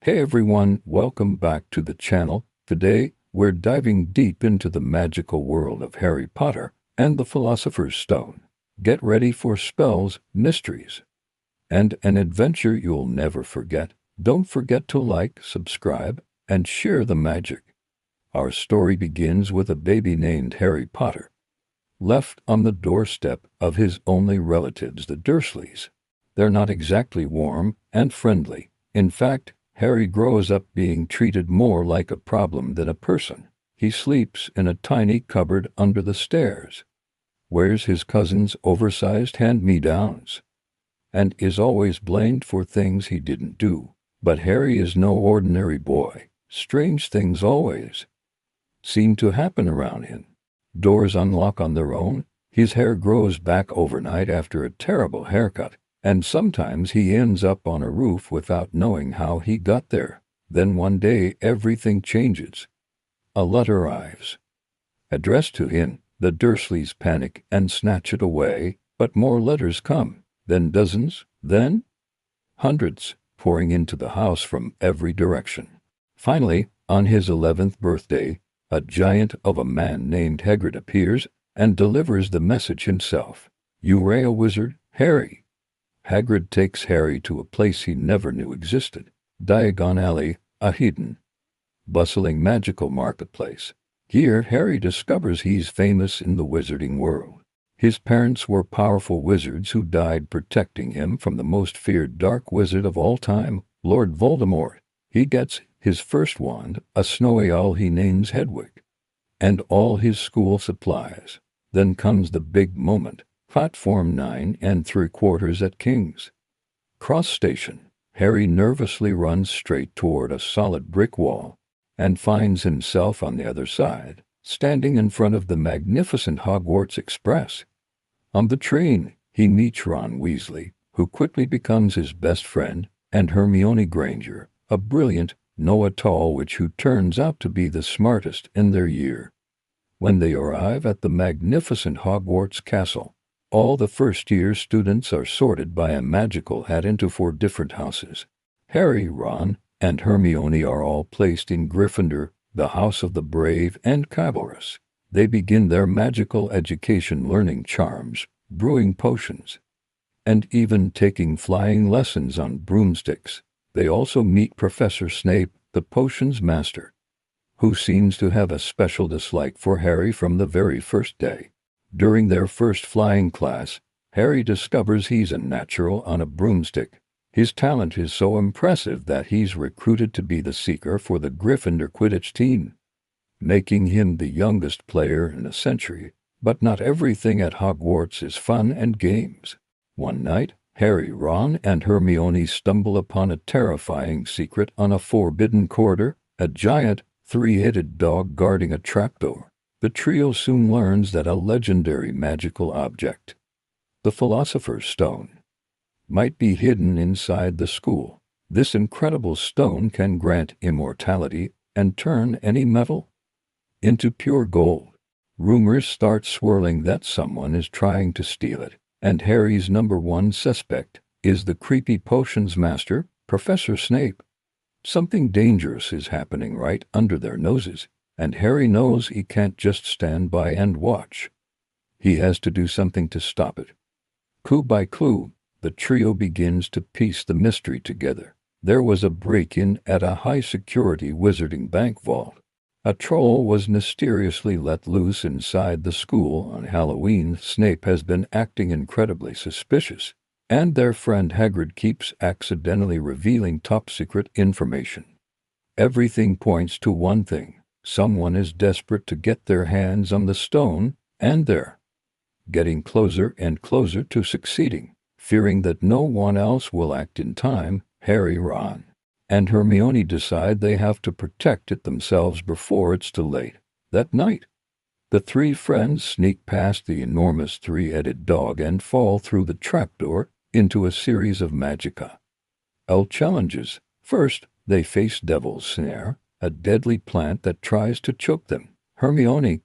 Hey everyone, welcome back to the channel. Today, we're diving deep into the magical world of Harry Potter and the Philosopher's Stone. Get ready for spells, mysteries, and an adventure you'll never forget. Don't forget to like, subscribe, and share the magic. Our story begins with a baby named Harry Potter, left on the doorstep of his only relatives, the Dursleys. They're not exactly warm and friendly. In fact, Harry grows up being treated more like a problem than a person. He sleeps in a tiny cupboard under the stairs, wears his cousin's oversized hand-me-downs, and is always blamed for things he didn't do. But Harry is no ordinary boy. Strange things always seem to happen around him. Doors unlock on their own, his hair grows back overnight after a terrible haircut, and sometimes he ends up on a roof without knowing how he got there. Then one day everything changes. A letter arrives, addressed to him. The Dursleys panic and snatch it away, but more letters come, then dozens, then hundreds, pouring into the house from every direction. Finally, on his 11th birthday, a giant of a man named Hagrid appears and delivers the message himself. "You are a wizard, Harry." Hagrid takes Harry to a place he never knew existed, Diagon Alley, a hidden, bustling magical marketplace. Here, Harry discovers he's famous in the wizarding world. His parents were powerful wizards who died protecting him from the most feared dark wizard of all time, Lord Voldemort. He gets his first wand, a snowy owl he names Hedwig, and all his school supplies. Then comes the big moment. Platform 9 3/4 at King's Cross Station. Harry nervously runs straight toward a solid brick wall and finds himself on the other side, standing in front of the magnificent Hogwarts Express. On the train, he meets Ron Weasley, who quickly becomes his best friend, and Hermione Granger, a brilliant, know-it-all witch who turns out to be the smartest in their year. When they arrive at the magnificent Hogwarts castle, all the first-year students are sorted by a magical hat into 4 different houses. Harry, Ron, and Hermione are all placed in Gryffindor, the house of the brave and chivalrous. They begin their magical education learning charms, brewing potions, and even taking flying lessons on broomsticks. They also meet Professor Snape, the potions master, who seems to have a special dislike for Harry from the very first day. During their first flying class, Harry discovers he's a natural on a broomstick. His talent is so impressive that he's recruited to be the seeker for the Gryffindor Quidditch team, making him the youngest player in a century. But not everything at Hogwarts is fun and games. One night, Harry, Ron, and Hermione stumble upon a terrifying secret on a forbidden corridor, a giant, 3-headed dog guarding a trapdoor. The trio soon learns that a legendary magical object, the Philosopher's Stone, might be hidden inside the school. This incredible stone can grant immortality and turn any metal into pure gold. Rumors start swirling that someone is trying to steal it, and Harry's number one suspect is the creepy potions master, Professor Snape. Something dangerous is happening right under their noses, and Harry knows he can't just stand by and watch. He has to do something to stop it. Clue by clue, the trio begins to piece the mystery together. There was a break-in at a high-security wizarding bank vault. A troll was mysteriously let loose inside the school on Halloween. Snape has been acting incredibly suspicious, and their friend Hagrid keeps accidentally revealing top-secret information. Everything points to one thing. Someone is desperate to get their hands on the stone, and they're getting closer and closer to succeeding. Fearing that no one else will act in time, Harry, Ron, and Hermione decide they have to protect it themselves before it's too late. That night, the 3 friends sneak past the enormous 3-headed dog and fall through the trapdoor into a series of Magica challenges. First, they face Devil's Snare, a deadly plant that tries to choke them. Hermione,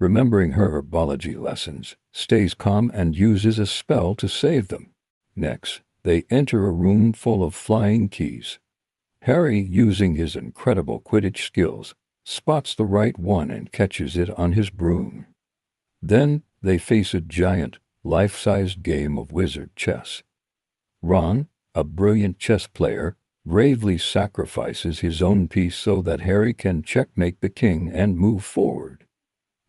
remembering her herbology lessons, stays calm and uses a spell to save them. Next, they enter a room full of flying keys, Harry, using his incredible Quidditch skills, spots the right one and catches it on his broom. Then they face a giant, life-sized game of wizard chess. Ron, a brilliant chess player, bravely sacrifices his own piece so that Harry can checkmate the king and move forward.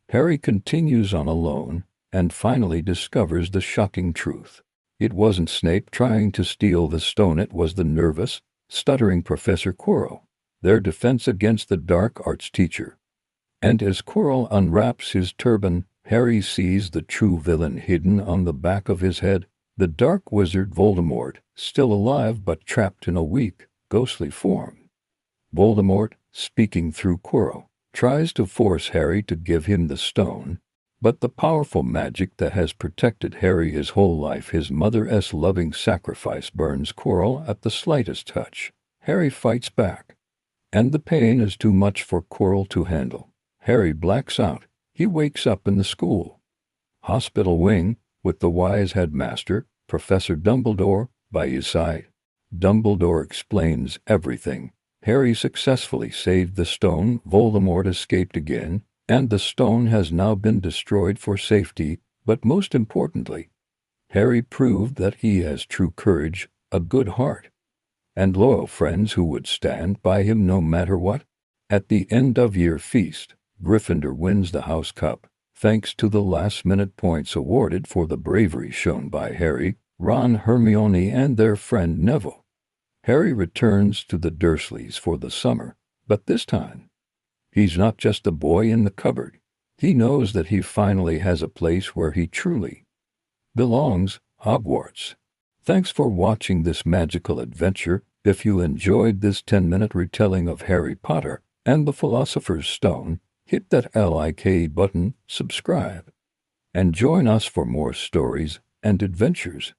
Harry continues on alone and finally discovers the shocking truth. It wasn't Snape trying to steal the stone, it was the nervous, stuttering Professor Quirrell, their defense against the dark arts teacher. And as Quirrell unwraps his turban, Harry sees the true villain hidden on the back of his head, the dark wizard Voldemort, still alive but trapped in a weak, ghostly form. Voldemort, speaking through Quirrell, tries to force Harry to give him the stone, but the powerful magic that has protected Harry his whole life, his mother's loving sacrifice, burns Quirrell at the slightest touch. Harry fights back, and the pain is too much for Quirrell to handle. Harry blacks out. He wakes up in the school hospital wing with the wise headmaster, Professor Dumbledore, by his side. Dumbledore explains everything. Harry successfully saved the stone, Voldemort escaped again, and the stone has now been destroyed for safety, but most importantly, Harry proved that he has true courage, a good heart, and loyal friends who would stand by him no matter what. At the end of year feast, Gryffindor wins the House Cup, thanks to the last-minute points awarded for the bravery shown by Harry, Ron, Hermione, and their friend Neville. Harry returns to the Dursleys for the summer, but this time, he's not just a boy in the cupboard. He knows that he finally has a place where he truly belongs, Hogwarts. Thanks for watching this magical adventure. If you enjoyed this 10-minute retelling of Harry Potter and the Philosopher's Stone, hit that like button, subscribe, and join us for more stories and adventures.